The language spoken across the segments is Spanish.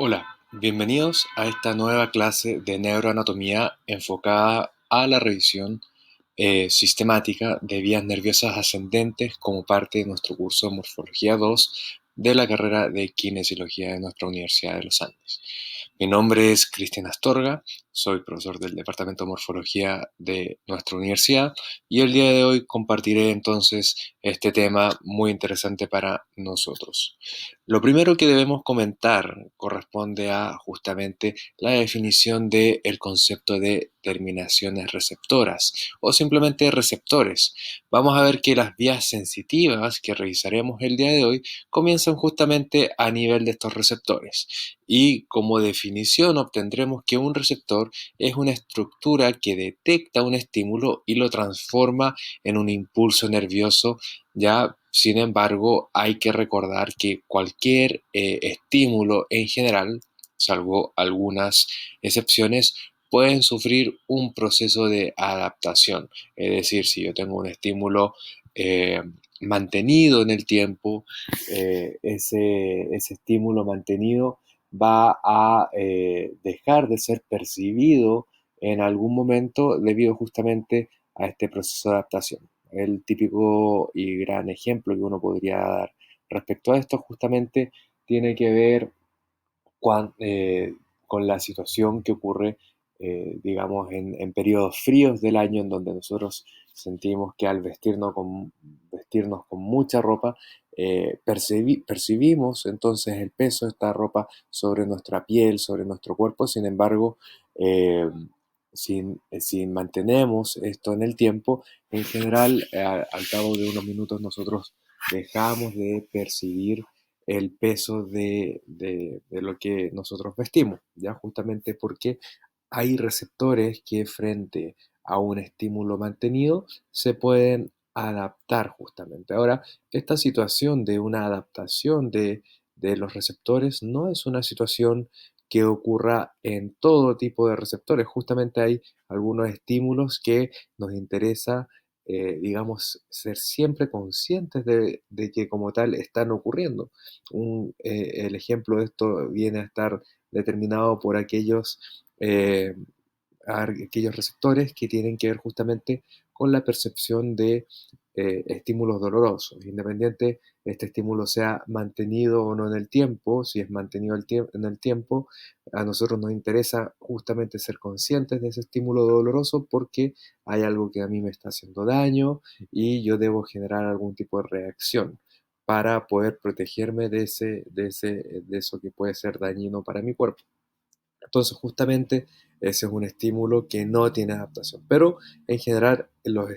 Hola, bienvenidos a esta nueva clase de neuroanatomía enfocada a la revisión sistemática de vías nerviosas ascendentes como parte de nuestro curso de Morfología 2 de la carrera de Kinesiología de nuestra Universidad de los Andes. Mi nombre es Cristian Astorga, soy profesor del Departamento de Morfología de nuestra universidad y el día de hoy compartiré entonces este tema muy interesante para nosotros. Lo primero que debemos comentar corresponde a justamente la definición del concepto de terminaciones receptoras o simplemente receptores. Vamos a ver que las vías sensitivas que revisaremos el día de hoy comienzan justamente a nivel de estos receptores y como definición obtendremos que un receptor es una estructura que detecta un estímulo y lo transforma en un impulso nervioso. Ya, sin embargo, hay que recordar que cualquier estímulo en general, salvo algunas excepciones, pueden sufrir un proceso de adaptación. Es decir, si yo tengo un estímulo eh, mantenido en el tiempo, ese estímulo mantenido va a dejar de ser percibido en algún momento debido justamente a este proceso de adaptación. El típico y gran ejemplo que uno podría dar respecto a esto justamente tiene que ver con la situación que ocurre, digamos, en periodos fríos del año, en donde nosotros sentimos que al vestirnos con mucha ropa, percibimos entonces el peso de esta ropa sobre nuestra piel, sobre nuestro cuerpo. Sin embargo, eh, si mantenemos esto en el tiempo, en general, al cabo de unos minutos nosotros dejamos de percibir el peso de lo que nosotros vestimos, ¿ya? Justamente porque hay receptores que frente a un estímulo mantenido se pueden adaptar justamente. Ahora, esta situación de una adaptación de los receptores no es una situación que ocurra en todo tipo de receptores. Justamente hay algunos estímulos que nos interesa, digamos, ser siempre conscientes de que como tal están ocurriendo. El ejemplo de esto viene a estar determinado por eh, aquellos receptores que tienen que ver justamente con la percepción de estímulos dolorosos. Independiente este estímulo sea mantenido o no en el tiempo, si es mantenido en el tiempo, a nosotros nos interesa justamente ser conscientes de ese estímulo doloroso porque hay algo que a mí me está haciendo daño y yo debo generar algún tipo de reacción para poder protegerme de eso que puede ser dañino para mi cuerpo. Entonces, justamente ese es un estímulo que no tiene adaptación. Pero en general, los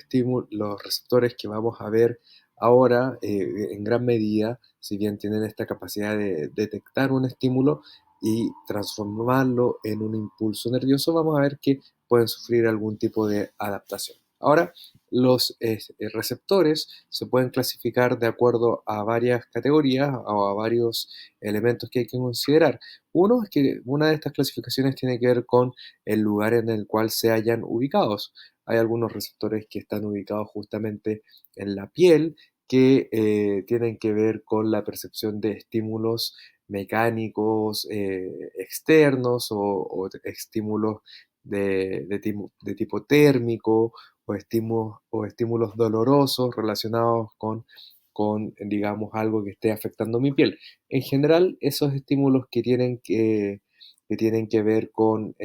receptores que vamos a ver ahora, en gran medida, si bien tienen esta capacidad de detectar un estímulo y transformarlo en un impulso nervioso, vamos a ver que pueden sufrir algún tipo de adaptación. Ahora, los receptores se pueden clasificar de acuerdo a varias categorías o a varios elementos que hay que considerar. Uno es que una de estas clasificaciones tiene que ver con el lugar en el cual se hayan ubicados. Hay algunos receptores que están ubicados justamente en la piel que tienen que ver con la percepción de estímulos mecánicos externos o estímulos de tipo térmico o estímulos dolorosos relacionados digamos, algo que esté afectando mi piel. En general, esos estímulos que tienen que ver con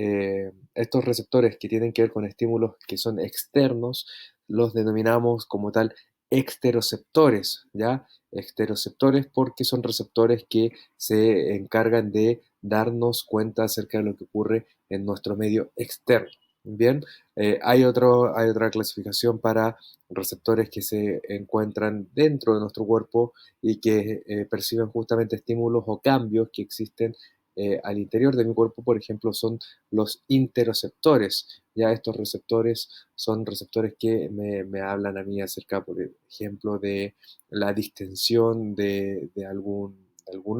estos receptores que tienen que ver con estímulos que son externos, los denominamos como tal exteroceptores, ¿ya? Exteroceptores porque son receptores que se encargan de darnos cuenta acerca de lo que ocurre en nuestro medio externo. Bien, hay otra clasificación para receptores que se encuentran dentro de nuestro cuerpo y que perciben justamente estímulos o cambios que existen al interior de mi cuerpo. Por ejemplo, son los interoceptores. Ya estos receptores son receptores que me hablan a mí acerca, por ejemplo, de la distensión de algún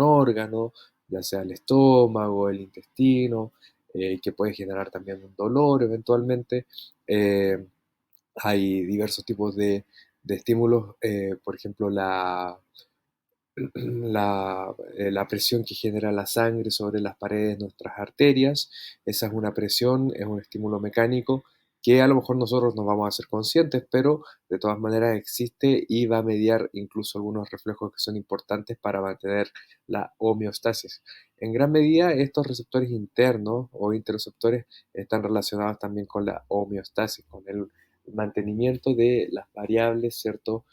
órgano, ya sea el estómago, el intestino, que puede generar también un dolor eventualmente. Eh, Hay diversos tipos de estímulos, por ejemplo, la presión que genera la sangre sobre las paredes de nuestras arterias. Esa es una presión, es un estímulo mecánico que a lo mejor nosotros no vamos a ser conscientes, pero de todas maneras existe y va a mediar incluso algunos reflejos que son importantes para mantener la homeostasis. En gran medida, estos receptores internos o interoceptores están relacionados también con la homeostasis, con el mantenimiento de las variables, ¿cierto?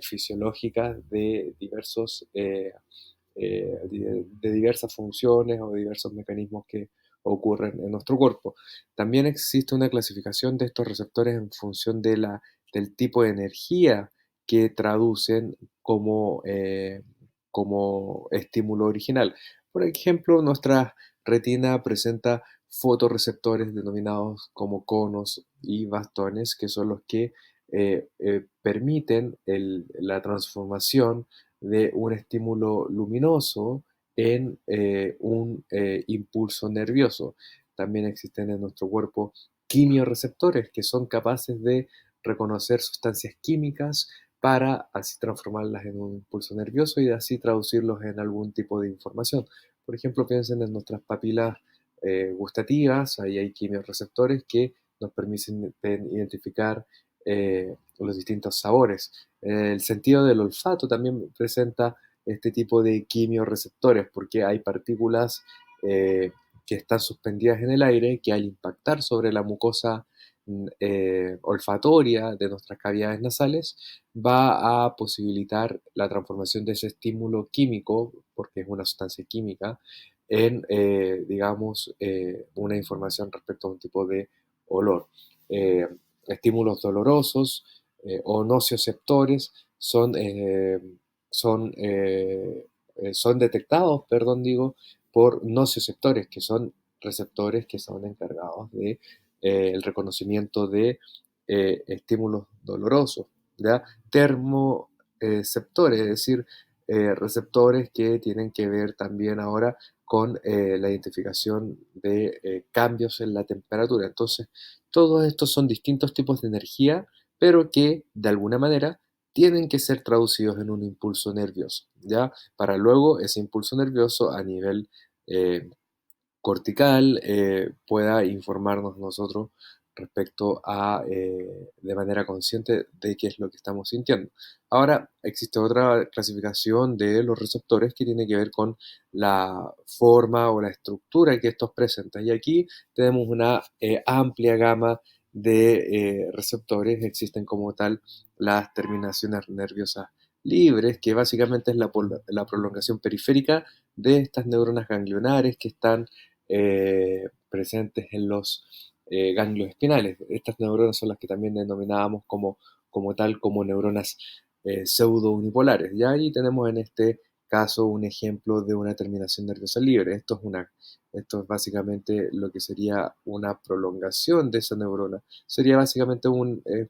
Fisiológicas de de diversas funciones o diversos mecanismos que ocurren en nuestro cuerpo. También existe una clasificación de estos receptores en función de del tipo de energía que traducen como estímulo original. Por ejemplo, nuestra retina presenta fotorreceptores denominados como conos y bastones, que son los que permiten la transformación de un estímulo luminoso en un impulso nervioso. También existen en nuestro cuerpo quimiorreceptores que son capaces de reconocer sustancias químicas para así transformarlas en un impulso nervioso y así traducirlos en algún tipo de información. Por ejemplo, piensen en nuestras papilas gustativas, ahí hay quimiorreceptores que nos permiten identificar los distintos sabores. El sentido del olfato también presenta este tipo de quimiorreceptores porque hay partículas que están suspendidas en el aire que al impactar sobre la mucosa olfatoria de nuestras cavidades nasales va a posibilitar la transformación de ese estímulo químico, porque es una sustancia química, en, digamos, una información respecto a un tipo de olor. Eh, Estímulos dolorosos o nocioceptores son, son detectados, perdón, digo, por nocioceptores, que son receptores que son encargados de el reconocimiento de estímulos dolorosos, ¿ya? Termoceptores, es decir, receptores que tienen que ver también ahora con la identificación de cambios en la temperatura. Entonces, todos estos son distintos tipos de energía, pero que de alguna manera tienen que ser traducidos en un impulso nervioso, ¿ya? Para luego ese impulso nervioso a nivel eh, cortical pueda informarnos nosotros respecto a, de manera consciente de qué es lo que estamos sintiendo. Ahora, existe otra clasificación de los receptores que tiene que ver con la forma o la estructura que estos presentan. Y aquí tenemos una amplia gama de receptores. Existen como tal las terminaciones nerviosas libres, que básicamente es la prolongación periférica de estas neuronas ganglionares que están presentes en los ganglios espinales. Estas neuronas son las que también denominábamos como tal, como neuronas pseudo-unipolares. Ya ahí tenemos en este caso un ejemplo de una terminación nerviosa libre. Esto es básicamente lo que sería una prolongación de esa neurona. Sería básicamente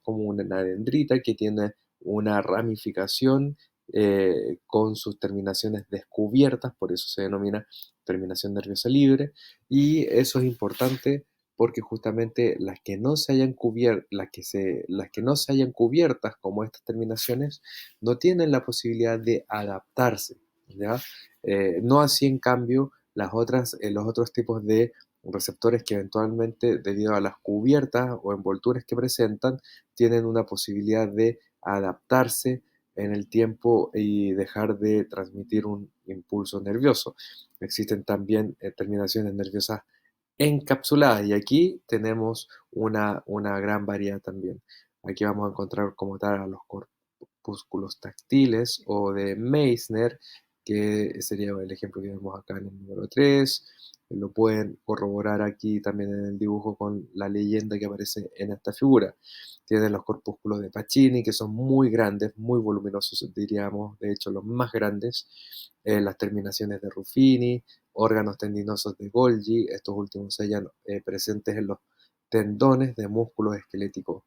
como una dendrita que tiene una ramificación con sus terminaciones descubiertas, por eso se denomina terminación nerviosa libre, y eso es importante porque justamente las que no se hayan cubierto, las que no se hayan cubiertas como estas terminaciones no tienen la posibilidad de adaptarse, ¿ya? No así en cambio los otros tipos de receptores que eventualmente debido a las cubiertas o envolturas que presentan tienen una posibilidad de adaptarse en el tiempo y dejar de transmitir un impulso nervioso. Existen también terminaciones nerviosas encapsuladas y aquí tenemos una gran variedad también. Aquí vamos a encontrar como tal a los corpúsculos táctiles o de Meissner, que sería el ejemplo que vemos acá en el número 3. Lo pueden corroborar aquí también en el dibujo con la leyenda que aparece en esta figura. Tienen los corpúsculos de Pacini, que son muy grandes, muy voluminosos, diríamos, de hecho los más grandes. Las terminaciones de Ruffini, órganos tendinosos de Golgi, estos últimos se hallan presentes en los tendones de músculos esqueléticos,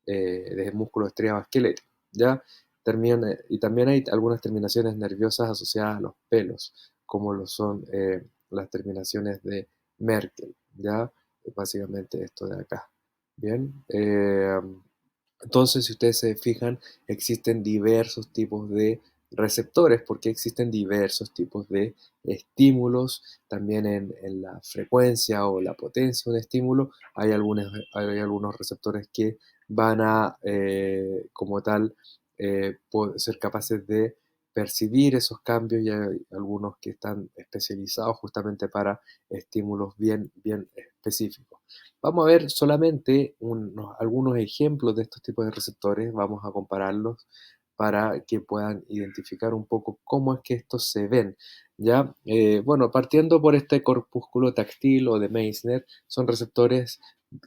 de músculo estriado esquelético, ¿ya? Y también hay algunas terminaciones nerviosas asociadas a los pelos, como lo son las terminaciones de Merkel, ¿ya? Básicamente esto de acá, ¿bien? Entonces, si ustedes se fijan, existen diversos tipos de receptores, porque existen diversos tipos de estímulos, también en la frecuencia o la potencia de un estímulo, hay algunos receptores que van a, como tal, ser capaces de percibir esos cambios y hay algunos que están especializados justamente para estímulos bien, bien específicos. Vamos a ver solamente algunos ejemplos de estos tipos de receptores, vamos a compararlos para que puedan identificar un poco cómo es que estos se ven, ¿ya? Bueno, partiendo por este corpúsculo táctil o de Meissner, son receptores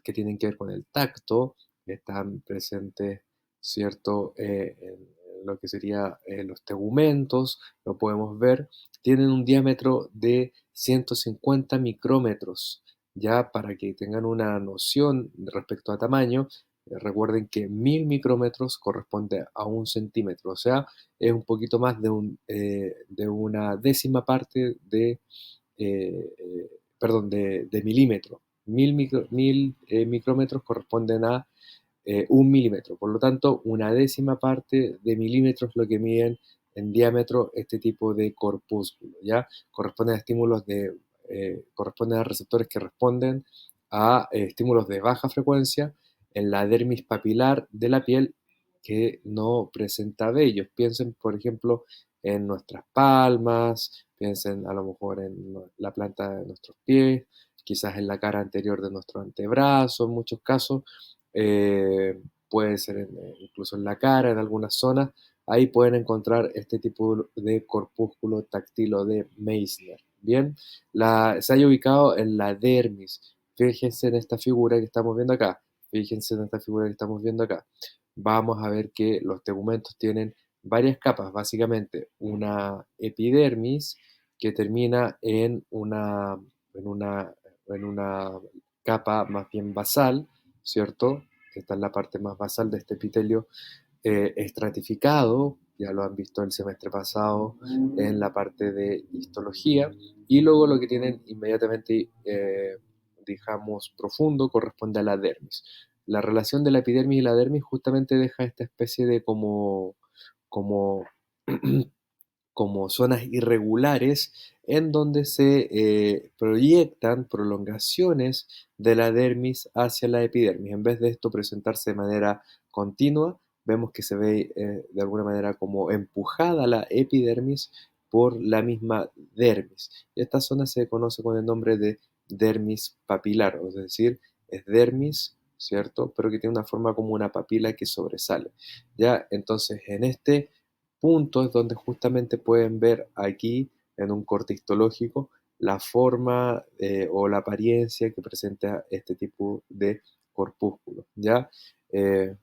que tienen que ver con el tacto, que están presentes, ¿cierto? En lo que sería los tegumentos, lo podemos ver, tienen un diámetro de 150 micrómetros, ya para que tengan una noción respecto a tamaño. Recuerden que 1000 micrómetros corresponde a 1 centímetro, o sea, es un poquito más de una décima parte perdón, de milímetro. 1000 micrómetros corresponden a 1 milímetro. Por lo tanto, una décima parte de milímetro es lo que miden en diámetro este tipo de corpúsculo, ¿ya? Corresponden a receptores que responden a estímulos de baja frecuencia en la dermis papilar de la piel que no presenta vellos. Piensen, por ejemplo, en nuestras palmas, piensen a lo mejor en la planta de nuestros pies, quizás en la cara anterior de nuestro antebrazo, en muchos casos, puede ser incluso en la cara, en algunas zonas, ahí pueden encontrar este tipo de corpúsculo táctil o de Meissner. Bien, se haya ubicado en la dermis. Fíjense en esta figura que estamos viendo acá. Fíjense en esta figura que estamos viendo acá. Vamos a ver que los tegumentos tienen varias capas, básicamente una epidermis que termina en una capa más bien basal, ¿cierto? Esta es la parte más basal de este epitelio estratificado, ya lo han visto el semestre pasado en la parte de histología, y luego lo que tienen inmediatamente, digamos, profundo corresponde a la dermis. La relación de la epidermis y la dermis justamente deja esta especie de como como zonas irregulares en donde se proyectan prolongaciones de la dermis hacia la epidermis. En vez de esto presentarse de manera continua, vemos que se ve de alguna manera como empujada la epidermis por la misma dermis. Esta zona se conoce con el nombre de dermis papilar, es decir, es dermis, ¿cierto? Pero que tiene una forma como una papila que sobresale. ¿Ya? Entonces, en este puntos donde justamente pueden ver aquí en un corte histológico la forma o la apariencia que presenta este tipo de corpúsculo, ¿ya? Eh,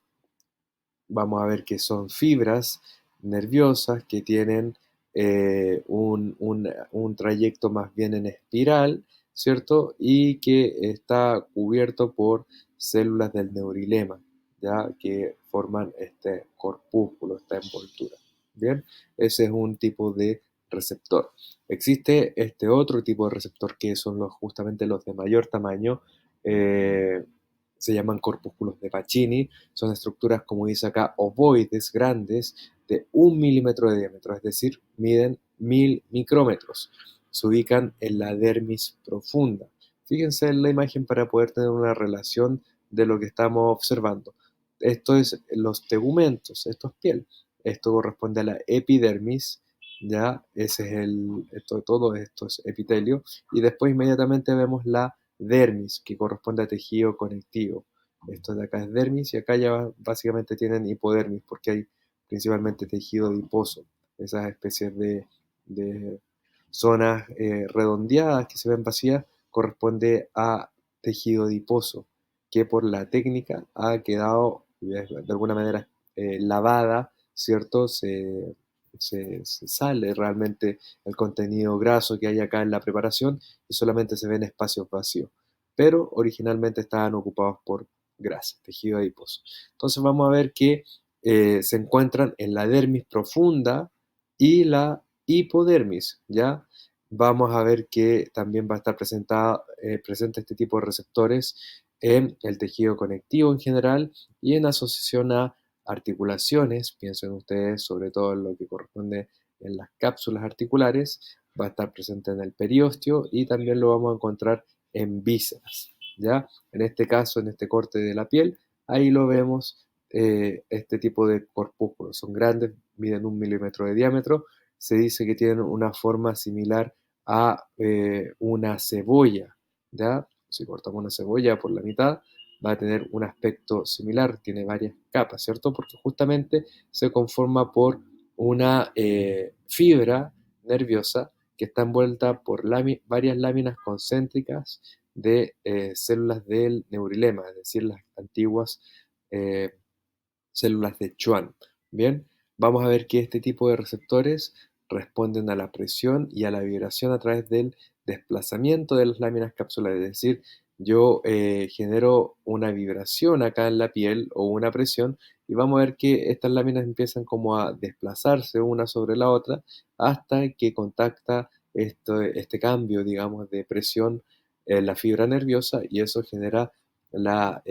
Vamos a ver que son fibras nerviosas que tienen un trayecto más bien en espiral, ¿cierto? Y que está cubierto por células del neurilema, ¿ya? Que forman este corpúsculo, esta envoltura. Bien, ese es un tipo de receptor. Existe este otro tipo de receptor que son justamente los de mayor tamaño, eh, se llaman corpúsculos de Pacini, son estructuras, como dice acá, ovoides grandes de 1 milímetro de diámetro, es decir, miden 1000 micrómetros. Se ubican en la dermis profunda. Fíjense en la imagen para poder tener una relación de lo que estamos observando. Esto es los tegumentos, esto es piel. Esto corresponde a la epidermis, ya, todo esto es epitelio. Y después inmediatamente vemos la dermis, que corresponde a tejido conectivo. Esto de acá es dermis y acá ya básicamente tienen hipodermis porque hay principalmente tejido adiposo, esas especies de zonas redondeadas que se ven vacías corresponde a tejido adiposo que por la técnica ha quedado de alguna manera lavada, ¿cierto? Se sale realmente el contenido graso que hay acá en la preparación y solamente se ven espacios vacíos, pero originalmente estaban ocupados por grasa, tejido adiposo. Entonces vamos a ver que se encuentran en la dermis profunda y la hipodermis, ¿ya? Vamos a ver que también va a estar presente este tipo de receptores en el tejido conectivo en general y en asociación a articulaciones, piensen ustedes sobre todo en lo que corresponde en las cápsulas articulares, va a estar presente en el periósteo y también lo vamos a encontrar en vísceras, ¿ya? En este caso, en este corte de la piel, ahí lo vemos, este tipo de corpúsculos. Son grandes, miden 1 milímetro de diámetro. Se dice que tienen una forma similar a una cebolla, ¿ya? Si cortamos una cebolla por la mitad, va a tener un aspecto similar, tiene varias capas, ¿cierto? Porque justamente se conforma por una fibra nerviosa que está envuelta por varias láminas concéntricas de células del neurilema, es decir, las antiguas eh, células de Schwann. Bien, vamos a ver que este tipo de receptores responden a la presión y a la vibración a través del desplazamiento de las láminas capsulares, es decir, yo genero una vibración acá en la piel o una presión y vamos a ver que estas láminas empiezan como a desplazarse una sobre la otra hasta que contacta este cambio, digamos, de presión en la fibra nerviosa y eso genera la,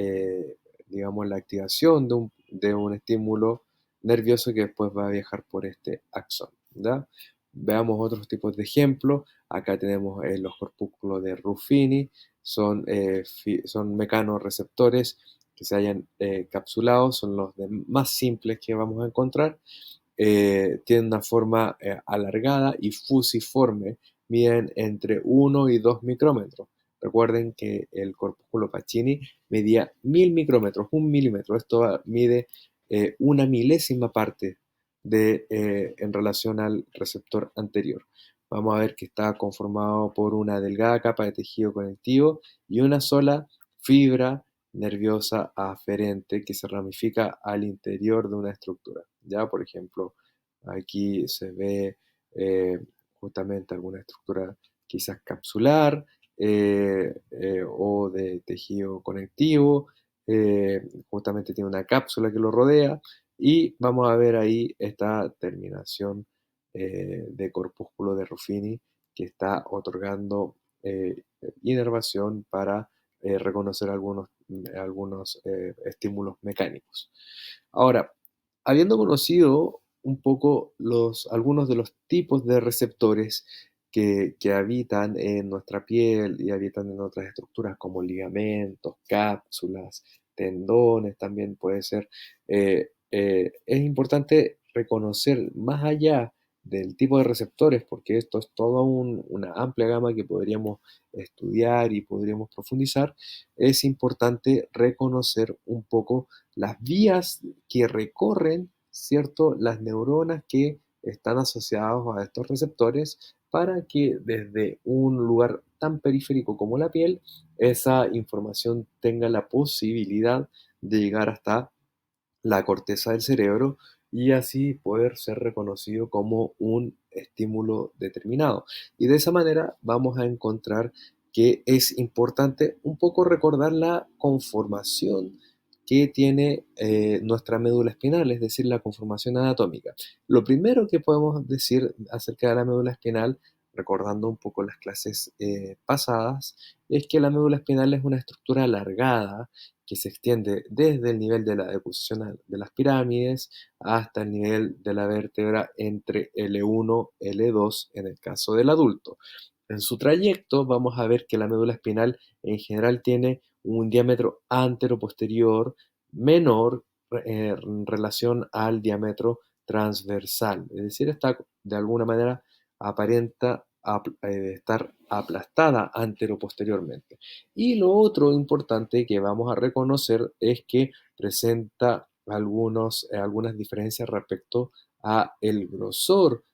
digamos, la activación de un estímulo nervioso que después va a viajar por este axón, ¿ya? Veamos otros tipos de ejemplos. Acá tenemos los corpúsculos de Ruffini, son mecanorreceptores que se hayan capsulado, son los más simples que vamos a encontrar. Tienen una forma alargada y fusiforme, miden entre 1 y 2 micrómetros. Recuerden que el corpúsculo Pacini medía 1000 micrómetros, 1 milímetro. Esto mide una milésima parte en relación al receptor anterior. Vamos a ver que está conformado por una delgada capa de tejido conectivo y una sola fibra nerviosa aferente que se ramifica al interior de una estructura. Ya, por ejemplo, aquí se ve eh, justamente alguna estructura quizás capsular o de tejido conectivo. Justamente tiene una cápsula que lo rodea y vamos a ver ahí esta terminación de corpúsculo de Ruffini que está otorgando inervación para reconocer algunos estímulos mecánicos. Ahora, habiendo conocido un poco algunos de los tipos de receptores que habitan en nuestra piel y habitan en otras estructuras como ligamentos, cápsulas, tendones, también puede ser, es importante reconocer más allá del tipo de receptores, porque esto es toda una amplia gama que podríamos estudiar y podríamos profundizar, es importante reconocer un poco las vías que recorren, ¿cierto?, las neuronas que están asociadas a estos receptores para que desde un lugar tan periférico como la piel, esa información tenga la posibilidad de llegar hasta la corteza del cerebro y así poder ser reconocido como un estímulo determinado. Y de esa manera vamos a encontrar que es importante un poco recordar la conformación que tiene nuestra médula espinal, es decir, la conformación anatómica. Lo primero que podemos decir acerca de la médula espinal, recordando un poco las clases pasadas, es que la médula espinal es una estructura alargada que se extiende desde el nivel de la deposición de las pirámides hasta el nivel de la vértebra entre L1 y L2 en el caso del adulto. En su trayecto vamos a ver que la médula espinal en general tiene un diámetro anteroposterior menor en relación al diámetro transversal, es decir, está de alguna manera aparenta estar aplastada anteroposteriormente. Y lo otro importante que vamos a reconocer es que presenta algunas diferencias respecto a el grosor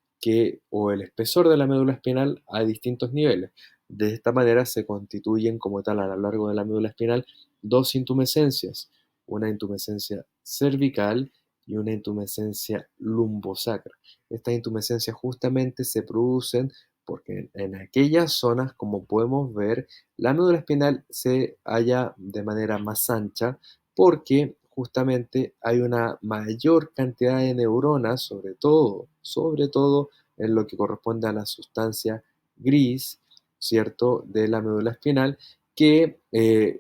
o el espesor de la médula espinal a distintos niveles. De esta manera se constituyen como tal a lo largo de la médula espinal dos intumescencias, una intumescencia cervical y una intumescencia lumbosacra. Estas intumescencias justamente se producen porque en aquellas zonas, como podemos ver, la médula espinal se halla de manera más ancha porque justamente hay una mayor cantidad de neuronas, sobre todo en lo que corresponde a la sustancia gris, ¿cierto?, de la médula espinal, que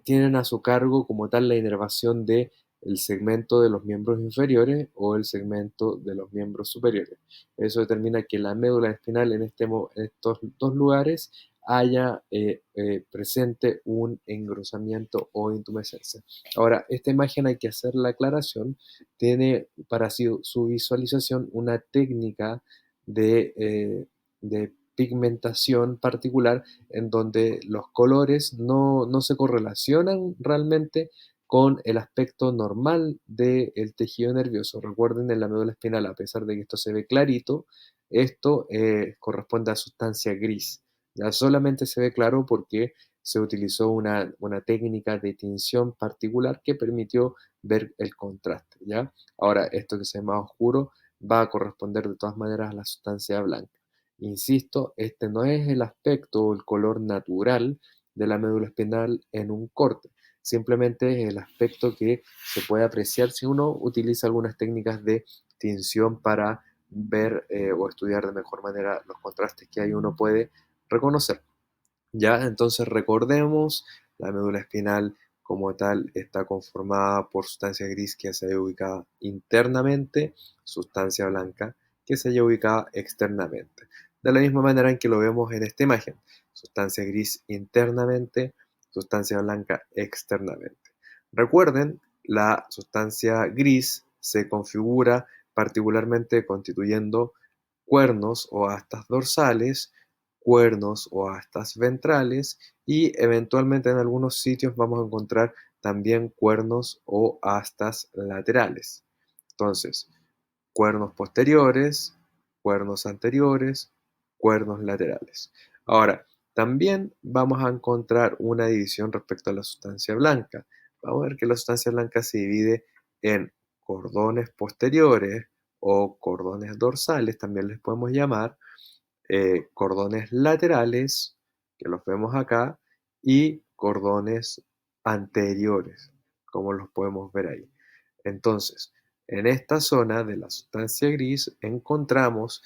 tienen a su cargo como tal la inervación de el segmento de los miembros inferiores o el segmento de los miembros superiores. Eso determina que la médula espinal en estos dos lugares haya presente un engrosamiento o intumescencia. Ahora, esta imagen hay que hacer la aclaración, tiene para su visualización una técnica de pigmentación particular en donde los colores no se correlacionan realmente con el aspecto normal del tejido nervioso. Recuerden, en la médula espinal, a pesar de que esto se ve clarito, esto corresponde a sustancia gris. Ya solamente se ve claro porque se utilizó una técnica de tinción particular que permitió ver el contraste, ¿ya? Ahora, esto que se ve más oscuro va a corresponder de todas maneras a la sustancia blanca. Insisto, este no es el aspecto o el color natural de la médula espinal en un corte, simplemente es el aspecto que se puede apreciar si uno utiliza algunas técnicas de tinción para ver o estudiar de mejor manera los contrastes que ahí uno puede reconocer. Ya, entonces recordemos, la médula espinal como tal está conformada por sustancia gris que se halla ubicada internamente, sustancia blanca que se halla ubicada externamente. De la misma manera en que lo vemos en esta imagen, sustancia gris internamente, sustancia blanca externamente. Recuerden, la sustancia gris se configura particularmente constituyendo cuernos o astas dorsales, cuernos o astas ventrales y eventualmente en algunos sitios vamos a encontrar también cuernos o astas laterales. Entonces, cuernos posteriores, cuernos anteriores, cuernos laterales. Ahora, también vamos a encontrar una división respecto a la sustancia blanca. Vamos a ver que la sustancia blanca se divide en cordones posteriores o cordones dorsales, también les podemos llamar, cordones laterales, que los vemos acá, y cordones anteriores, como los podemos ver ahí. Entonces, en esta zona de la sustancia gris encontramos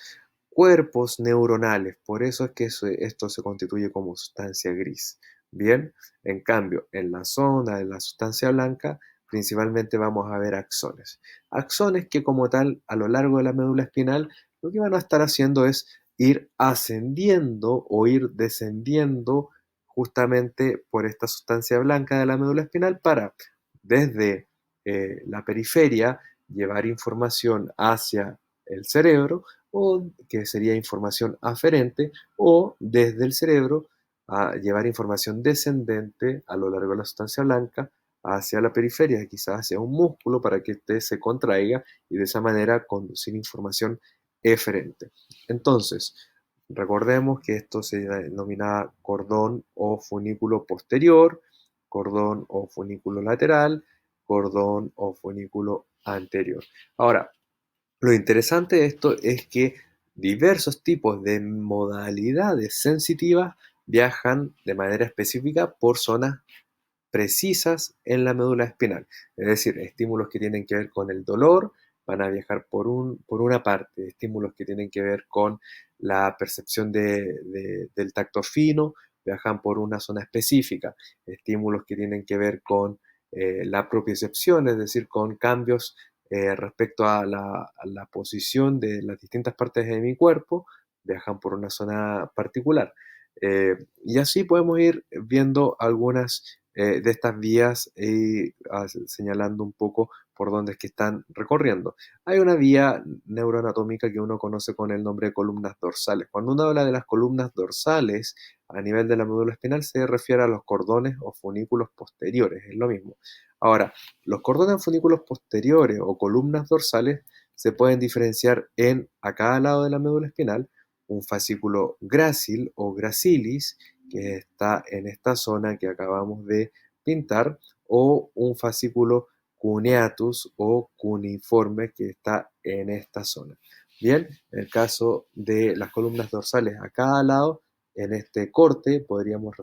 cuerpos neuronales, por eso es que esto se constituye como sustancia gris. Bien, en cambio, en la zona de la sustancia blanca, principalmente vamos a ver axones. Axones que como tal, a lo largo de la médula espinal, lo que van a estar haciendo es ir ascendiendo o ir descendiendo justamente por esta sustancia blanca de la médula espinal para, desde la periferia, llevar información hacia el cerebro, o que sería información aferente, o desde el cerebro a llevar información descendente a lo largo de la sustancia blanca hacia la periferia, quizás hacia un músculo para que éste se contraiga y de esa manera conducir información eferente. Entonces, recordemos que esto se denomina cordón o funículo posterior, cordón o funículo lateral, cordón o funículo anterior. Ahora, lo interesante de esto es que diversos tipos de modalidades sensitivas viajan de manera específica por zonas precisas en la médula espinal. Es decir, estímulos que tienen que ver con el dolor van a viajar por una parte, estímulos que tienen que ver con la percepción del tacto fino viajan por una zona específica, estímulos que tienen que ver con la propiocepción, es decir, con cambios respecto a la posición de las distintas partes de mi cuerpo, viajan por una zona particular. Y así podemos ir viendo algunas de estas vías y señalando un poco por dónde es que están recorriendo. Hay una vía neuroanatómica que uno conoce con el nombre de columnas dorsales. Cuando uno habla de las columnas dorsales a nivel de la médula espinal se refiere a los cordones o funículos posteriores, es lo mismo. Ahora, los cordones o funículos posteriores o columnas dorsales se pueden diferenciar en, a cada lado de la médula espinal, un fascículo grácil o gracilis, que está en esta zona que acabamos de pintar, o un fascículo cuneatus o cuneiforme que está en esta zona. Bien, en el caso de las columnas dorsales a cada lado, en este corte podríamos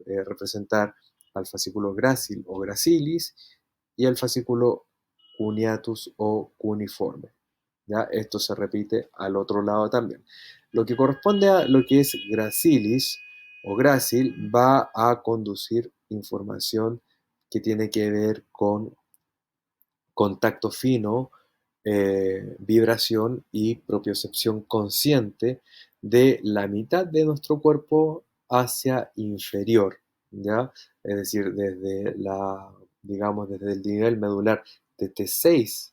representar al fascículo grácil o gracilis y al fascículo cuneatus o cuneiforme. ¿Ya? Esto se repite al otro lado también. Lo que corresponde a lo que es gracilis o grácil va a conducir información que tiene que ver con contacto fino, vibración y propiocepción consciente de la mitad de nuestro cuerpo hacia inferior, ¿ya? Es decir, digamos, desde el nivel medular de T6,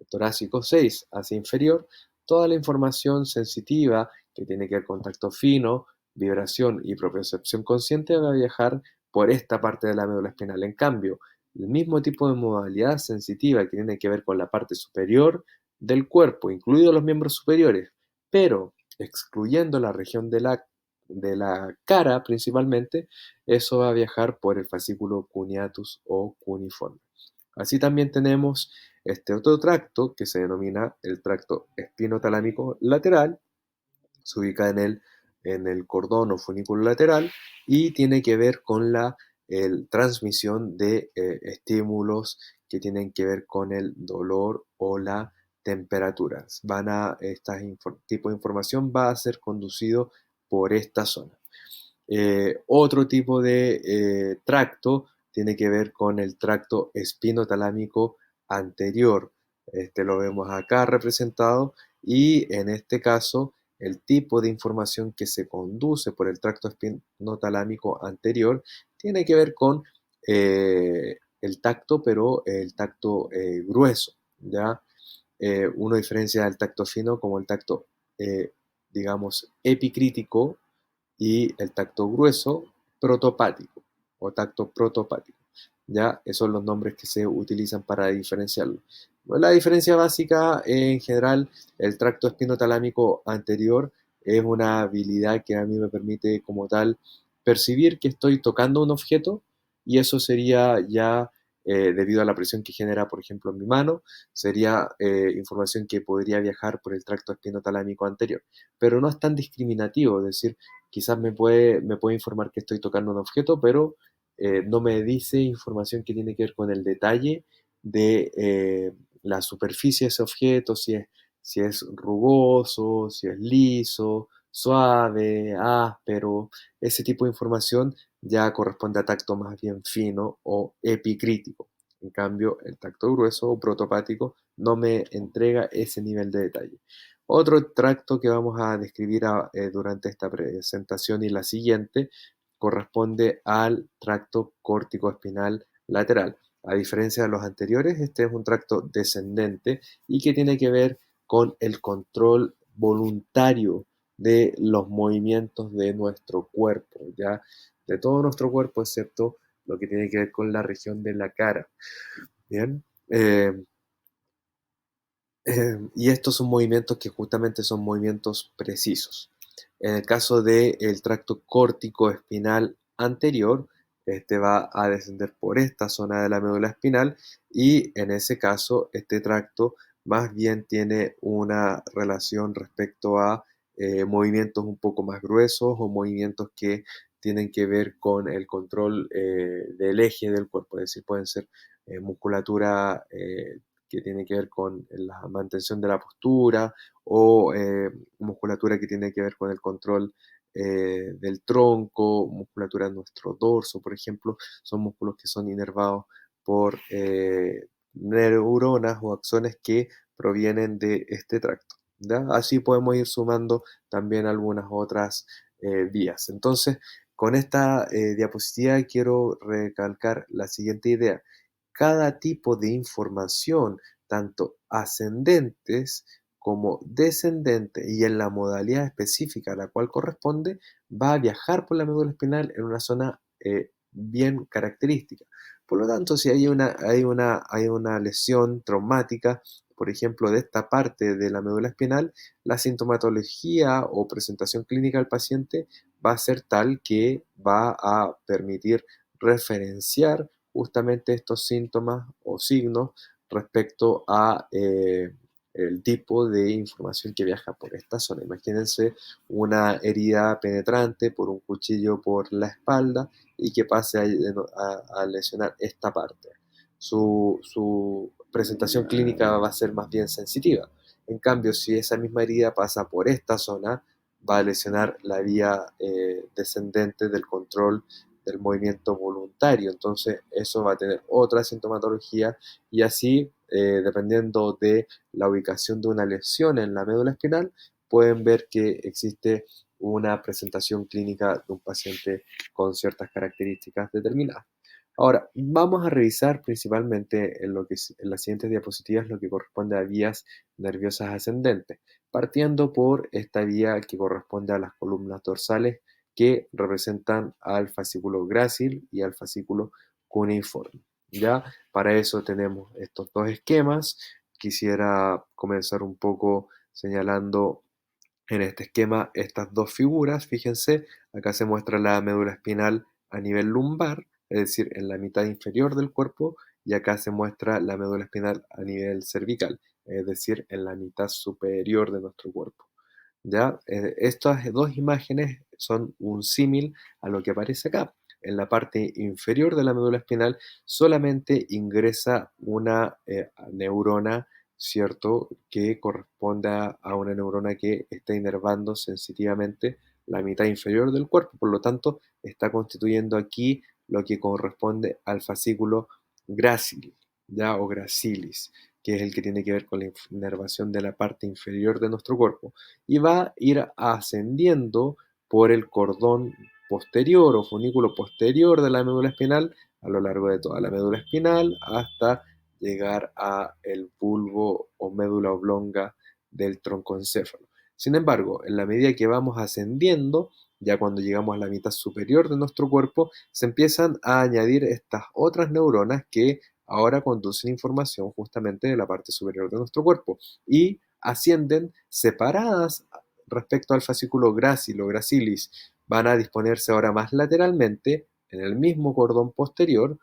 torácico 6 hacia inferior, toda la información sensitiva que tiene que ver con contacto fino, vibración y propiocepción consciente va a viajar por esta parte de la médula espinal. En cambio, el mismo tipo de modalidad sensitiva que tiene que ver con la parte superior del cuerpo, incluidos los miembros superiores, pero excluyendo la región de la cara principalmente, eso va a viajar por el fascículo cuneatus o cuneiforme. Así también tenemos este otro tracto que se denomina el tracto espinotalámico lateral, se ubica en el cordón o funículo lateral y tiene que ver con la transmisión de estímulos que tienen que ver con el dolor o la temperatura. Este tipo de información va a ser conducido por esta zona. Otro tipo de tracto tiene que ver con el tracto espinotalámico anterior. Este lo vemos acá representado y en este caso el tipo de información que se conduce por el tracto espinotalámico anterior tiene que ver con el tacto, pero el tacto grueso, ¿ya? Uno diferencia el tacto fino como el tacto, digamos, epicrítico y el tacto grueso protopático o tacto protopático. ¿Ya? Esos son los nombres que se utilizan para diferenciarlo. Bueno, la diferencia básica, en general, el tracto espinotalámico anterior es una habilidad que a mí me permite como tal percibir que estoy tocando un objeto y eso sería ya debido a la presión que genera, por ejemplo, en mi mano, sería información que podría viajar por el tracto espinotalámico anterior. Pero no es tan discriminativo, es decir, quizás me puede informar que estoy tocando un objeto, pero no me dice información que tiene que ver con el detalle de la superficie de ese objeto, si es rugoso, si es liso, suave, áspero. Ese tipo de información ya corresponde a tacto más bien fino o epicrítico. En cambio, el tacto grueso o protopático no me entrega ese nivel de detalle. Otro tracto que vamos a describir durante esta presentación y la siguiente corresponde al tracto córtico-espinal lateral. A diferencia de los anteriores, este es un tracto descendente y que tiene que ver con el control voluntario de los movimientos de nuestro cuerpo, ya de todo nuestro cuerpo, excepto lo que tiene que ver con la región de la cara. Bien, y estos son movimientos que justamente son movimientos precisos. En el caso del tracto córtico espinal anterior, este va a descender por esta zona de la médula espinal y en ese caso este tracto más bien tiene una relación respecto a movimientos un poco más gruesos o movimientos que tienen que ver con el control del eje del cuerpo, es decir, pueden ser musculatura que tiene que ver con la mantención de la postura o musculatura que tiene que ver con el control del tronco, musculatura de nuestro dorso, por ejemplo, son músculos que son inervados por neuronas o axones que provienen de este tracto. ¿Ya? Así podemos ir sumando también algunas otras vías. Entonces, con esta diapositiva quiero recalcar la siguiente idea. Cada tipo de información, tanto ascendentes como descendentes y en la modalidad específica a la cual corresponde, va a viajar por la médula espinal en una zona bien característica. Por lo tanto, si hay una lesión traumática, por ejemplo, de esta parte de la médula espinal, la sintomatología o presentación clínica del paciente va a ser tal que va a permitir referenciar justamente estos síntomas o signos respecto a el tipo de información que viaja por esta zona. Imagínense una herida penetrante por un cuchillo por la espalda y que pase a lesionar esta parte. Su presentación clínica va a ser más bien sensitiva. En cambio, si esa misma herida pasa por esta zona, va a lesionar la vía descendente del control del movimiento voluntario. Entonces, eso va a tener otra sintomatología y así dependiendo de la ubicación de una lesión en la médula espinal, pueden ver que existe una presentación clínica de un paciente con ciertas características determinadas. Ahora, vamos a revisar principalmente en las siguientes diapositivas lo que corresponde a vías nerviosas ascendentes, partiendo por esta vía que corresponde a las columnas dorsales que representan al fascículo grácil y al fascículo cuneiforme. ¿Ya? Para eso tenemos estos dos esquemas. Quisiera comenzar un poco señalando en este esquema estas dos figuras. Fíjense, acá se muestra la médula espinal a nivel lumbar, es decir, en la mitad inferior del cuerpo, y acá se muestra la médula espinal a nivel cervical, es decir, en la mitad superior de nuestro cuerpo. ¿Ya? Estas dos imágenes son un símil a lo que aparece acá. En la parte inferior de la médula espinal solamente ingresa una neurona, ¿cierto? Que corresponde a una neurona que está inervando sensitivamente la mitad inferior del cuerpo. Por lo tanto, está constituyendo aquí lo que corresponde al fascículo grácil, ¿ya? O gracilis, que es el que tiene que ver con la inervación de la parte inferior de nuestro cuerpo y va a ir ascendiendo por el cordón posterior o funículo posterior de la médula espinal a lo largo de toda la médula espinal hasta llegar a el bulbo o médula oblonga del troncoencéfalo. Sin embargo, en la medida que vamos ascendiendo, ya cuando llegamos a la mitad superior de nuestro cuerpo, se empiezan a añadir estas otras neuronas que ahora conducen información justamente de la parte superior de nuestro cuerpo y ascienden separadas respecto al fascículo grácil o gracilis. Van a disponerse ahora más lateralmente en el mismo cordón posterior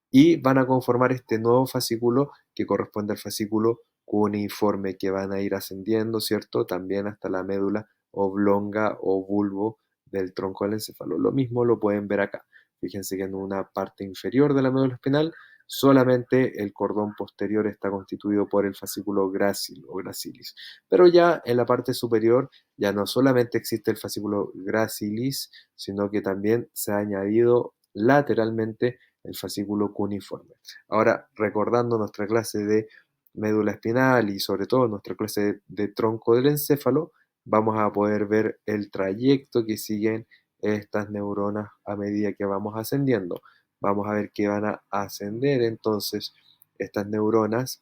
y van a conformar este nuevo fascículo que corresponde al fascículo cuneiforme, que van a ir ascendiendo, ¿cierto? También hasta la médula oblonga o bulbo del tronco del encéfalo. Lo mismo lo pueden ver acá. Fíjense que en una parte inferior de la médula espinal solamente el cordón posterior está constituido por el fascículo grácil o gracilis. Pero ya en la parte superior ya no solamente existe el fascículo gracilis, sino que también se ha añadido lateralmente el fascículo cuneiforme. Ahora, recordando nuestra clase de médula espinal y sobre todo nuestra clase de tronco del encéfalo, vamos a poder ver el trayecto que siguen estas neuronas a medida que vamos ascendiendo. Vamos a ver que van a ascender entonces estas neuronas,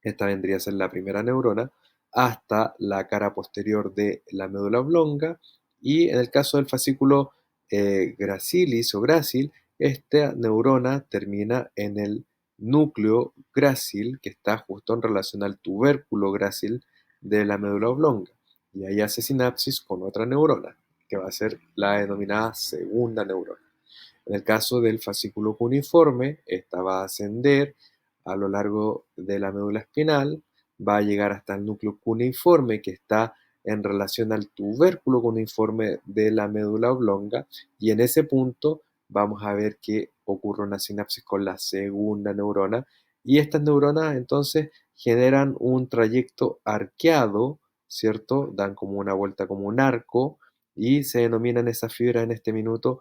esta vendría a ser la primera neurona, hasta la cara posterior de la médula oblonga y en el caso del fascículo gracilis o grácil, esta neurona termina en el núcleo grácil que está justo en relación al tubérculo grácil de la médula oblonga y ahí hace sinapsis con otra neurona que va a ser la denominada segunda neurona. En el caso del fascículo cuneiforme, esta va a ascender a lo largo de la médula espinal, va a llegar hasta el núcleo cuneiforme que está en relación al tubérculo cuneiforme de la médula oblonga y en ese punto vamos a ver que ocurre una sinapsis con la segunda neurona y estas neuronas entonces generan un trayecto arqueado, ¿cierto? Dan como una vuelta como un arco y se denominan esas fibras en este minuto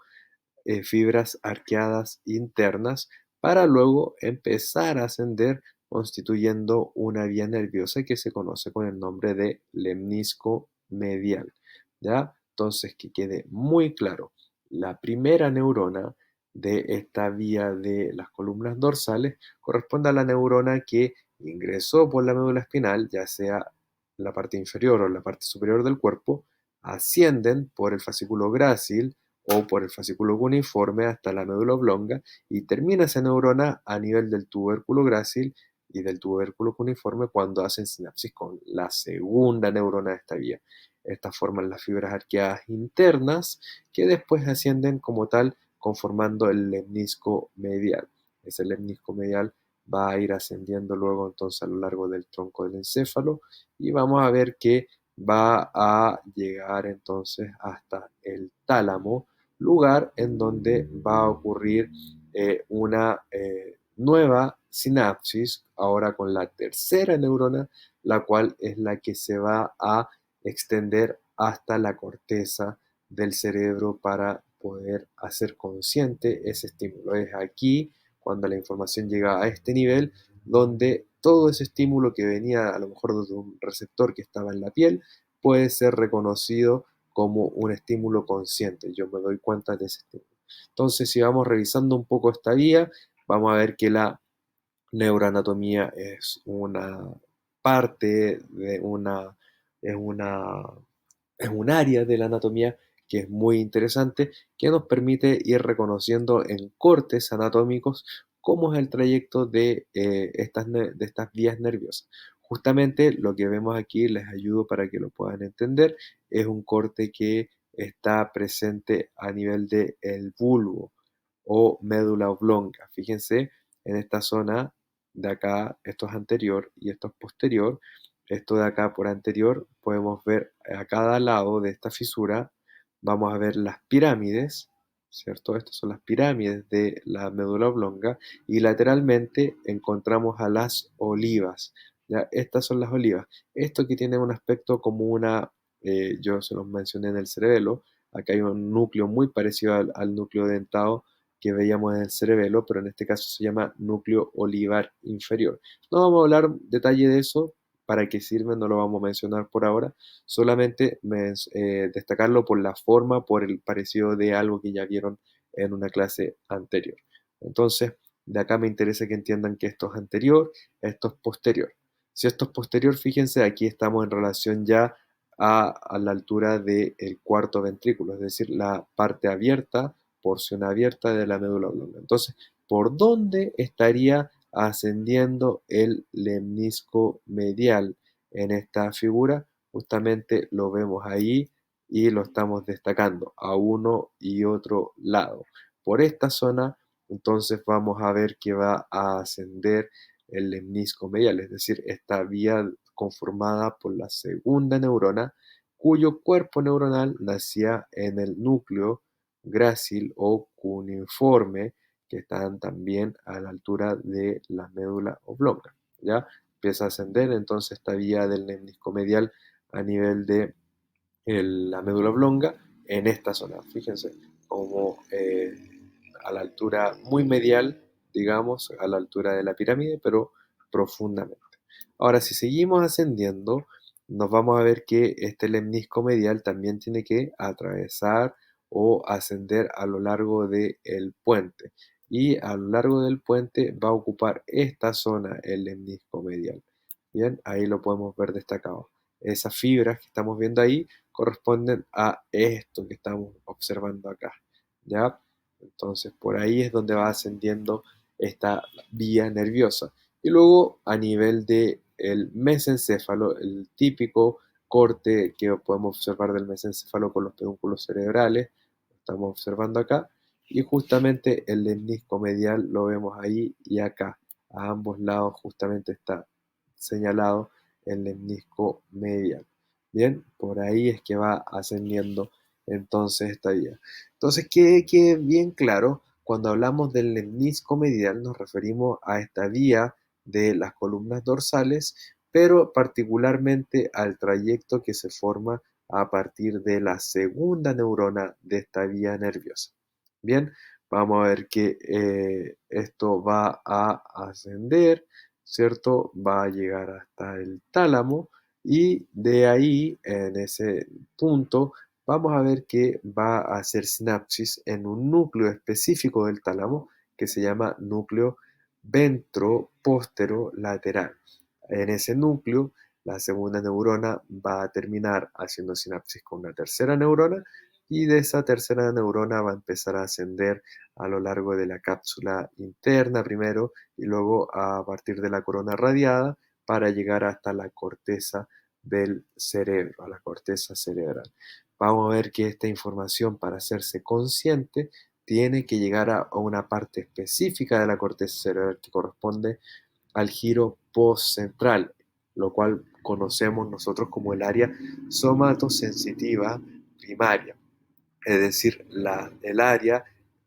fibras arqueadas internas para luego empezar a ascender constituyendo una vía nerviosa que se conoce con el nombre de lemnisco medial. ¿Ya? Entonces, que quede muy claro, la primera neurona de esta vía de las columnas dorsales corresponde a la neurona que ingresó por la médula espinal, ya sea la parte inferior o la parte superior del cuerpo, ascienden por el fascículo grácil o por el fascículo cuneiforme hasta la médula oblonga y termina esa neurona a nivel del tubérculo grácil y del tubérculo cuneiforme cuando hacen sinapsis con la segunda neurona de esta vía. Estas forman las fibras arqueadas internas que después ascienden como tal conformando el lemnisco medial. Ese lemnisco medial va a ir ascendiendo luego entonces a lo largo del tronco del encéfalo y vamos a ver que va a llegar entonces hasta el tálamo, lugar en donde va a ocurrir una nueva sinapsis, ahora con la tercera neurona, la cual es la que se va a extender hasta la corteza del cerebro para poder hacer consciente ese estímulo. Es aquí, cuando la información llega a este nivel, donde todo ese estímulo que venía a lo mejor desde un receptor que estaba en la piel puede ser reconocido como un estímulo consciente. Yo me doy cuenta de ese estímulo. Entonces, si vamos revisando un poco esta vía, vamos a ver que la neuroanatomía es una parte de es una, es un área de la anatomía que es muy interesante, que nos permite ir reconociendo en cortes anatómicos cómo es el trayecto de estas vías nerviosas. Justamente lo que vemos aquí, les ayudo para que lo puedan entender, es un corte que está presente a nivel del bulbo o médula oblonga. Fíjense en esta zona de acá, esto es anterior y esto es posterior. Esto de acá por anterior, podemos ver a cada lado de esta fisura, vamos a ver las pirámides, ¿cierto? Estas son las pirámides de la médula oblonga y lateralmente encontramos a las olivas. ¿Ya? Estas son las olivas. Esto que tiene un aspecto como yo se los mencioné en el cerebelo, acá hay un núcleo muy parecido al núcleo dentado que veíamos en el cerebelo, pero en este caso se llama núcleo olivar inferior. No vamos a hablar detalle de eso, para qué sirve no lo vamos a mencionar por ahora, solamente destacarlo por la forma, por el parecido de algo que ya vieron en una clase anterior. Entonces, de acá me interesa que entiendan que esto es anterior, esto es posterior. Si esto es posterior, fíjense, aquí estamos en relación ya a la altura del cuarto ventrículo, es decir, la parte abierta, porción abierta de la médula oblonga. Entonces, ¿por dónde estaría ascendiendo el lemnisco medial en esta figura? Justamente lo vemos ahí y lo estamos destacando a uno y otro lado. Por esta zona, entonces vamos a ver que va a ascender el lemnisco medial, es decir, esta vía conformada por la segunda neurona, cuyo cuerpo neuronal nacía en el núcleo grácil o cuneiforme, que están también a la altura de la médula oblonga. ¿Ya? Empieza a ascender entonces esta vía del lemnisco medial a nivel de la médula oblonga en esta zona. Fíjense, como a la altura muy medial, digamos, a la altura de la pirámide, pero profundamente. Ahora, si seguimos ascendiendo, nos vamos a ver que este lemnisco medial también tiene que atravesar o ascender a lo largo del puente. Y a lo largo del puente va a ocupar esta zona el lemnisco medial. Bien, ahí lo podemos ver destacado. Esas fibras que estamos viendo ahí corresponden a esto que estamos observando acá. ¿Ya? Entonces, por ahí es donde va ascendiendo esta vía nerviosa. Y luego, a nivel del mesencéfalo, el típico corte que podemos observar del mesencéfalo con los pedúnculos cerebrales, lo estamos observando acá, y justamente el lemnisco medial lo vemos ahí y acá. A ambos lados justamente está señalado el lemnisco medial. Bien, por ahí es que va ascendiendo entonces esta vía. Entonces, quede bien claro, cuando hablamos del lemnisco medial nos referimos a esta vía de las columnas dorsales, pero particularmente al trayecto que se forma a partir de la segunda neurona de esta vía nerviosa. Bien, vamos a ver que esto va a ascender, ¿cierto? Va a llegar hasta el tálamo y de ahí, en ese punto, vamos a ver que va a hacer sinapsis en un núcleo específico del tálamo que se llama núcleo ventroposterolateral. En ese núcleo, la segunda neurona va a terminar haciendo sinapsis con una tercera neurona y de esa tercera neurona va a empezar a ascender a lo largo de la cápsula interna primero y luego a partir de la corona radiada para llegar hasta la corteza del cerebro, a la corteza cerebral. Vamos a ver que esta información, para hacerse consciente, tiene que llegar a una parte específica de la corteza cerebral que corresponde al giro postcentral, lo cual conocemos nosotros como el área somatosensitiva primaria, es decir, el área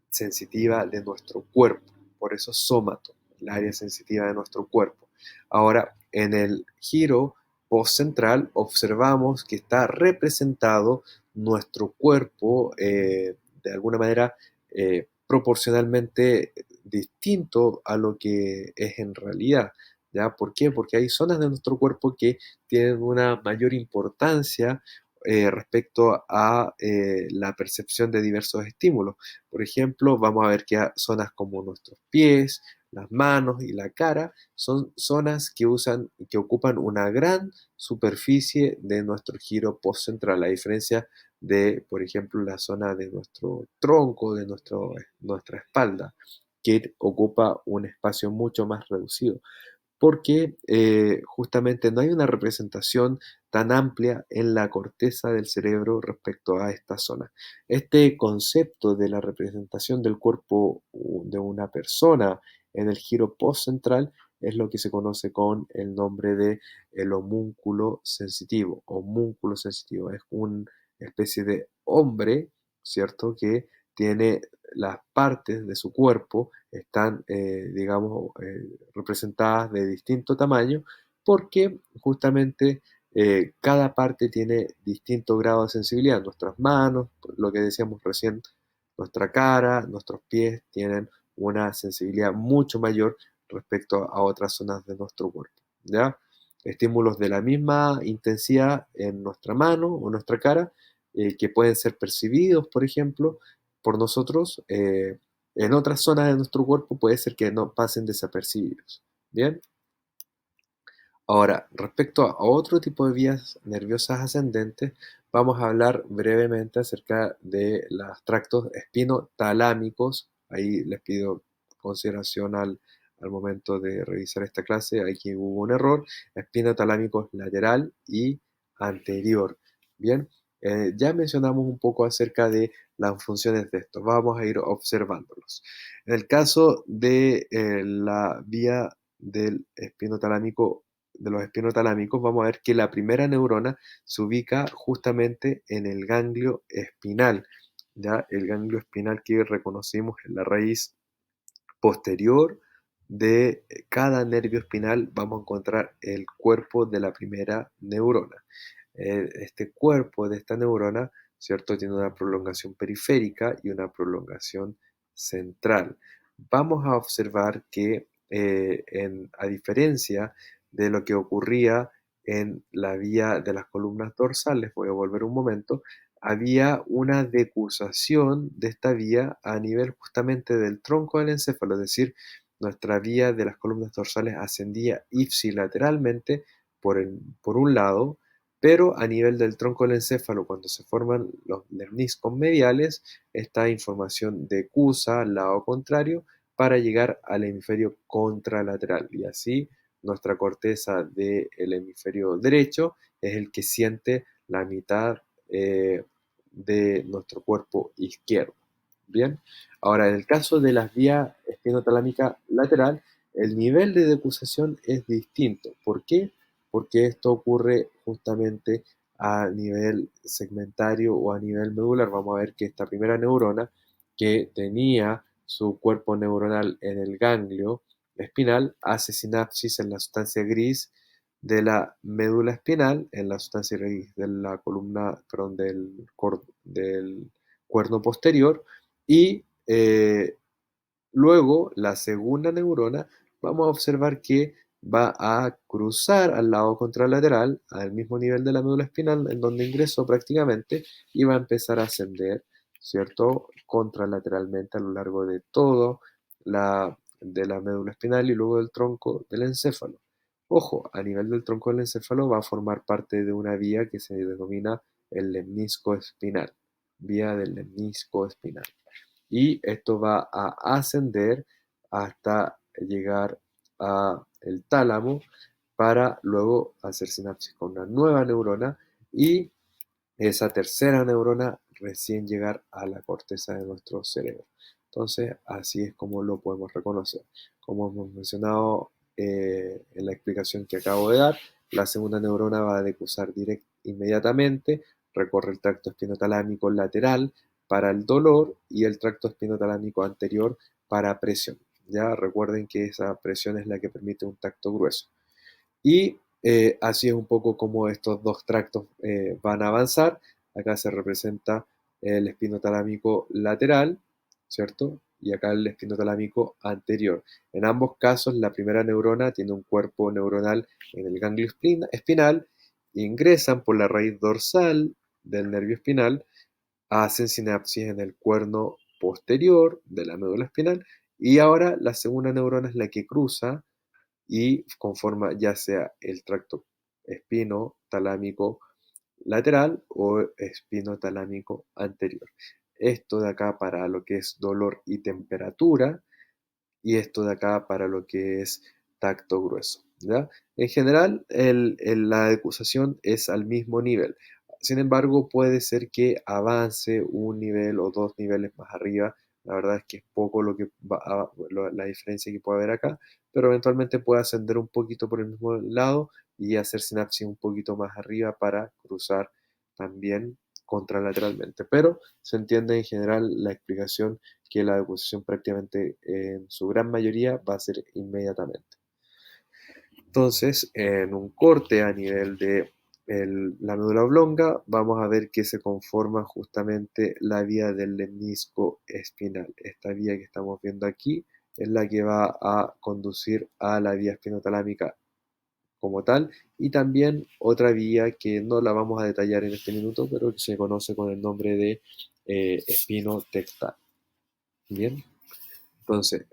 sensitiva de nuestro cuerpo, por eso somato, el área sensitiva de nuestro cuerpo. Ahora, en el giro postcentral observamos que está representado nuestro cuerpo de alguna manera proporcionalmente distinto a lo que es en realidad. ¿Ya? ¿Por qué? Porque hay zonas de nuestro cuerpo que tienen una mayor importancia respecto a la percepción de diversos estímulos. Por ejemplo, vamos a ver que zonas como nuestros pies, las manos y la cara son zonas que ocupan una gran superficie de nuestro giro postcentral, a diferencia de, por ejemplo, la zona de nuestro tronco, de nuestra espalda, que ocupa un espacio mucho más reducido porque justamente no hay una representación tan amplia en la corteza del cerebro respecto a esta zona. Este concepto de la representación del cuerpo de una persona en el giro postcentral es lo que se conoce con el nombre de el homúnculo sensitivo. Homúnculo sensitivo es una especie de hombre, ¿cierto? Que tiene las partes de su cuerpo están, digamos, representadas de distinto tamaño porque justamente cada parte tiene distinto grado de sensibilidad. Nuestras manos, lo que decíamos recién, nuestra cara, nuestros pies tienen una sensibilidad mucho mayor respecto a otras zonas de nuestro cuerpo, ¿ya? Estímulos de la misma intensidad en nuestra mano o nuestra cara, que pueden ser percibidos, por ejemplo, por nosotros, en otras zonas de nuestro cuerpo puede ser que no pasen desapercibidos. Bien, ahora, respecto a otro tipo de vías nerviosas ascendentes, vamos a hablar brevemente acerca de los tractos espinotalámicos. Ahí les pido consideración al momento de revisar esta clase. Aquí hubo un error. Espinotalámicos lateral y anterior. Bien, ya mencionamos un poco acerca de las funciones de estos. Vamos a ir observándolos. En el caso de la vía del espinotalámico de los espinotalámicos, vamos a ver que la primera neurona se ubica justamente en el ganglio espinal, ¿ya? El ganglio espinal que reconocimos en la raíz posterior de cada nervio espinal, vamos a encontrar el cuerpo de la primera neurona. Este cuerpo de esta neurona, ¿cierto? Tiene una prolongación periférica y una prolongación central. Vamos a observar que a diferencia de lo que ocurría en la vía de las columnas dorsales, voy a volver un momento, había una decusación de esta vía a nivel justamente del tronco del encéfalo, es decir, nuestra vía de las columnas dorsales ascendía ipsilateralmente por un lado, pero a nivel del tronco del encéfalo, cuando se forman los lemniscos mediales, esta información decusa al lado contrario para llegar al hemisferio contralateral. Y así nuestra corteza del hemisferio derecho es el que siente la mitad de nuestro cuerpo izquierdo. Bien, ahora en el caso de las vías espinotalámica lateral, el nivel de decusación es distinto. ¿Por qué? Porque esto ocurre justamente a nivel segmentario o a nivel medular. Vamos a ver que esta primera neurona que tenía su cuerpo neuronal en el ganglio espinal hace sinapsis en la sustancia gris de la médula espinal, en la sustancia gris de la columna, perdón, del cuerno posterior y luego, la segunda neurona, vamos a observar que va a cruzar al lado contralateral, al mismo nivel de la médula espinal, en donde ingresó prácticamente, y va a empezar a ascender, ¿cierto? Contralateralmente a lo largo de todo de la médula espinal y luego del tronco del encéfalo. Ojo, a nivel del tronco del encéfalo va a formar parte de una vía que se denomina el lemnisco espinal, vía del lemnisco espinal y esto va a ascender hasta llegar a el tálamo para luego hacer sinapsis con una nueva neurona y esa tercera neurona recién llegar a la corteza de nuestro cerebro. Entonces, así es como lo podemos reconocer. Como hemos mencionado en la explicación que acabo de dar, la segunda neurona va a decusar inmediatamente, recorre el tracto espinotalámico lateral para el dolor y el tracto espinotalámico anterior para presión. Ya recuerden que esa presión es la que permite un tacto grueso. Y así es un poco como estos dos tractos van a avanzar. Acá se representa el espinotalámico lateral, ¿cierto? y acá el espinotalámico anterior. En ambos casos, la primera neurona tiene un cuerpo neuronal en el ganglio espinal, ingresan por la raíz dorsal del nervio espinal, hacen sinapsis en el cuerno posterior de la médula espinal, y ahora la segunda neurona es la que cruza y conforma ya sea el tracto espinotalámico lateral o espinotalámico anterior. Esto de acá para lo que es dolor y temperatura, y esto de acá para lo que es tacto grueso, ¿ya? En general, la acusación es al mismo nivel. Sin embargo, puede ser que avance un nivel o dos niveles más arriba. La verdad es que es poco la diferencia que puede haber acá, pero eventualmente puede ascender un poquito por el mismo lado y hacer sinapsis un poquito más arriba para cruzar también contralateralmente. Pero se entiende en general la explicación que la deposición prácticamente en su gran mayoría va a ser inmediatamente. Entonces, en un corte a nivel de la médula oblonga, vamos a ver que se conforma justamente la vía del lemnisco espinal. Esta vía que estamos viendo aquí es la que va a conducir a la vía espinotalámica como tal, y también otra vía que no la vamos a detallar en este minuto, pero que se conoce con el nombre de espino tectal. Bien, entonces,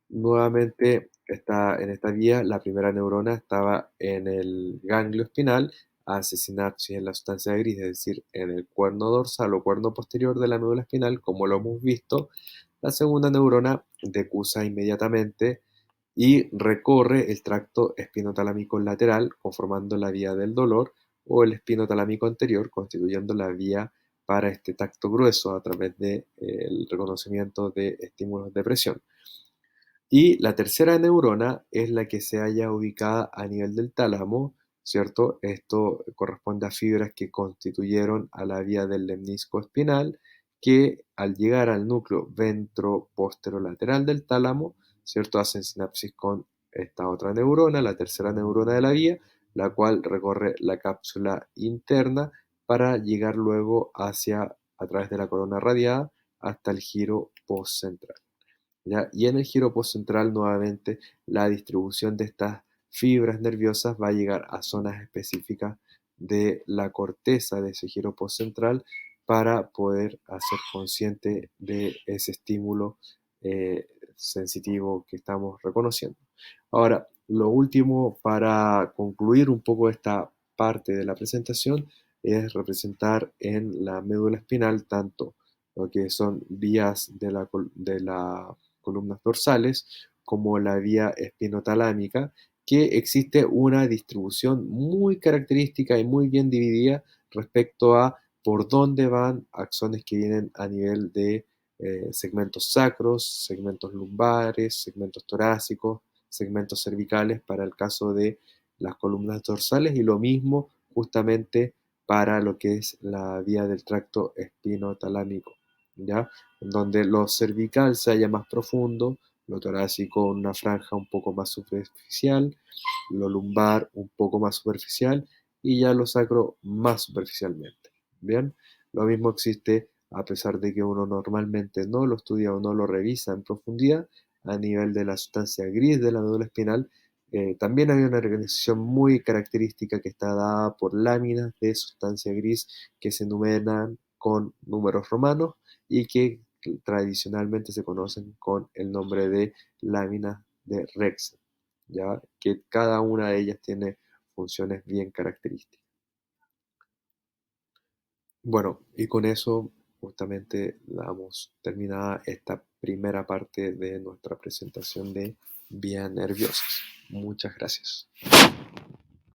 nuevamente en esta vía, la primera neurona estaba en el ganglio espinal, hace sinapsis en la sustancia gris, es decir, en el cuerno dorsal o cuerno posterior de la médula espinal, como lo hemos visto. La segunda neurona decusa inmediatamente y recorre el tracto espinotalámico lateral, conformando la vía del dolor, o el espinotalámico anterior, constituyendo la vía para este tacto grueso a través del reconocimiento de estímulos de presión. Y la tercera neurona es la que se halla ubicada a nivel del tálamo, ¿cierto? Esto corresponde a fibras que constituyeron a la vía del lemnisco espinal, que al llegar al núcleo ventroposterolateral del tálamo, ¿cierto? Hacen sinapsis con esta otra neurona, la tercera neurona de la vía, la cual recorre la cápsula interna para llegar luego a través de la corona radiada, hasta el giro postcentral. ¿Ya? Y en el giro postcentral, nuevamente, la distribución de estas fibras nerviosas va a llegar a zonas específicas de la corteza de ese giro postcentral para poder hacer consciente de ese estímulo sensitivo que estamos reconociendo. Ahora, lo último para concluir un poco esta parte de la presentación es representar en la médula espinal tanto lo que son vías de la columnas dorsales, como la vía espinotalámica, que existe una distribución muy característica y muy bien dividida respecto a por dónde van axones que vienen a nivel de segmentos sacros, segmentos lumbares, segmentos torácicos, segmentos cervicales para el caso de las columnas dorsales, y lo mismo justamente para lo que es la vía del tracto espinotalámico, ¿ya? En donde lo cervical se halla más profundo, lo torácico una franja un poco más superficial, lo lumbar un poco más superficial, y ya lo sacro más superficialmente. Bien, lo mismo existe a pesar de que uno normalmente no lo estudia o no lo revisa en profundidad a nivel de la sustancia gris de la médula espinal. También hay una organización muy característica que está dada por láminas de sustancia gris que se enumeran con números romanos y que tradicionalmente se conocen con el nombre de láminas de Rexel, ya que cada una de ellas tiene funciones bien características. Bueno, y con eso justamente damos terminada esta primera parte de nuestra presentación de vías nerviosas. Muchas gracias.